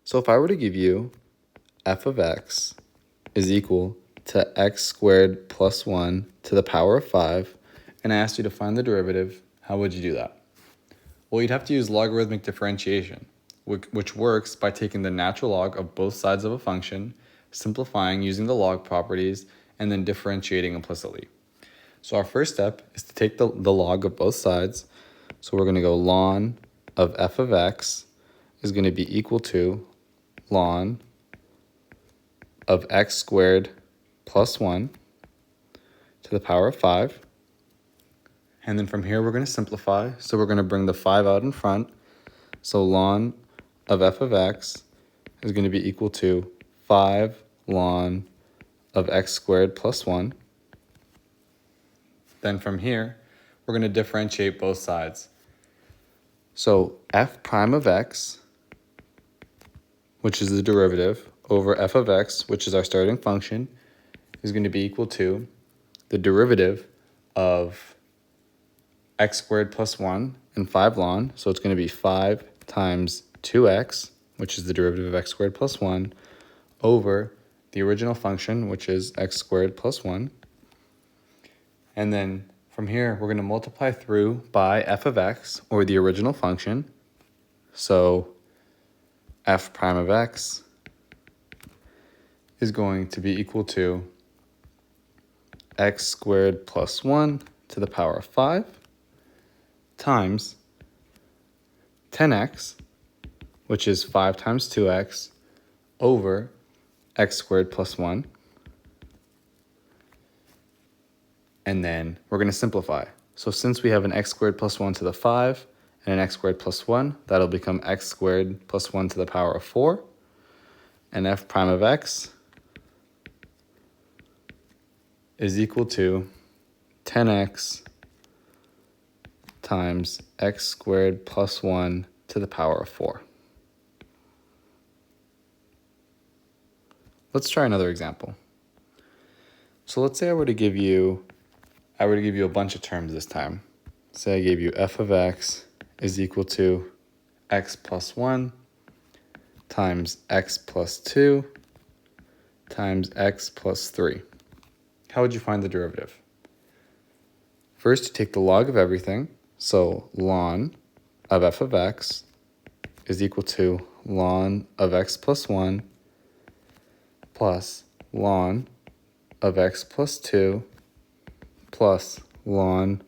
So if I were to give you f of x is equal to x squared plus 1 to the power of 5, and I asked you to find the derivative, how would you do that? Well, you'd have to use logarithmic differentiation, which works by taking the natural log of both sides of a function, simplifying using the log properties, and then differentiating implicitly. So our first step is to take the log of both sides. So we're going to go ln of f of x is going to be equal to ln of x squared plus 1 to the power of 5. And then from here, we're going to simplify. So we're going to bring the 5 out in front. So ln of f of x is going to be equal to 5 ln of x squared plus 1. Then from here, we're going to differentiate both sides. So f prime of x, which is the derivative, over f of x, which is our starting function, is going to be equal to the derivative of x squared plus 1 and 5 ln. So it's going to be 5 times 2x, which is the derivative of x squared plus 1, over the original function, which is x squared plus 1. And then from here, we're going to multiply through by f of x, or the original function. So f prime of x is going to be equal to x squared plus 1 to the power of 5 times 10x, which is 5 times 2x, over x squared plus 1. And then we're going to simplify. So since we have an x squared plus 1 to the 5 and an x squared plus 1, that'll become x squared plus 1 to the power of 4. And f prime of x is equal to 10x times x squared plus 1 to the power of 4. Let's try another example. So let's say I were to give you a bunch of terms this time. Say I gave you f of x is equal to x plus 1 times x plus 2 times x plus 3. How would you find the derivative? First, you take the log of everything. So ln of f of x is equal to ln of x plus 1 plus ln of x plus 2 plus ln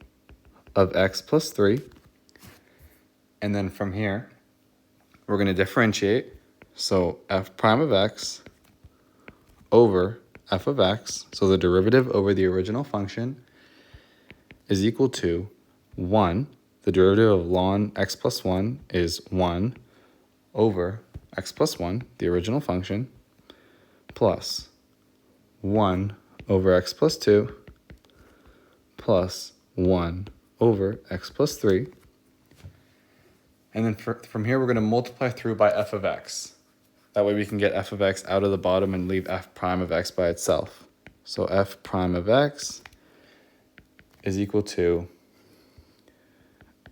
of x plus 3. And then from here, we're going to differentiate. So f prime of x over f of x, so the derivative over the original function, is equal to 1. The derivative of ln x plus 1 is 1 over x plus 1, the original function, plus 1 over x plus 2 plus 1 over x plus 3. And then from here, we're going to multiply through by f of x. That way we can get f of x out of the bottom and leave f prime of x by itself. So f prime of x is equal to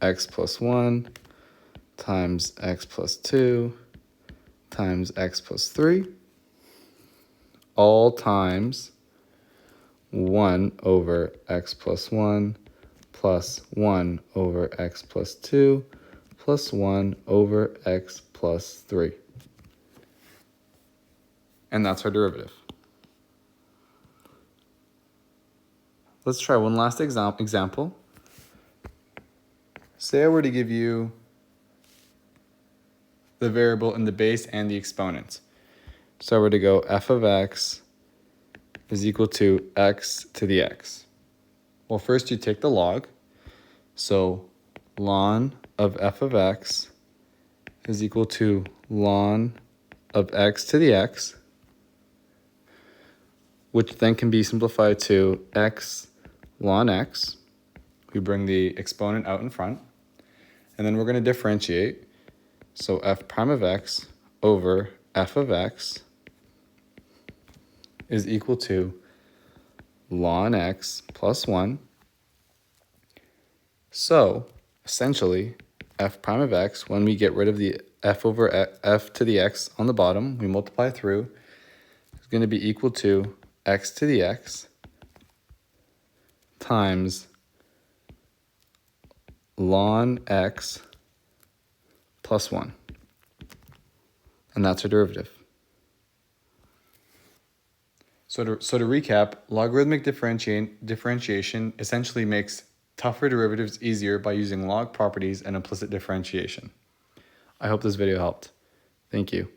x plus 1 times x plus 2 times x plus 3, all times 1 over x plus 1 plus 1 over x plus 2 plus 1 over x plus 3. And that's our derivative. Let's try one last example. Say I were to give you the variable in the base and the exponent. So I were to go f of x is equal to x to the x. Well, first you take the log. So ln of f of x is equal to ln of x to the x, which then can be simplified to x ln x. We bring the exponent out in front. And then we're going to differentiate. So f prime of x over f of x is equal to ln x plus 1. So essentially, f prime of x, when we get rid of the f over f to the x on the bottom, we multiply through, is going to be equal to x to the x times ln x plus 1. And that's our derivative. So to recap, logarithmic differentiation essentially makes tougher derivatives easier by using log properties and implicit differentiation. I hope this video helped. Thank you.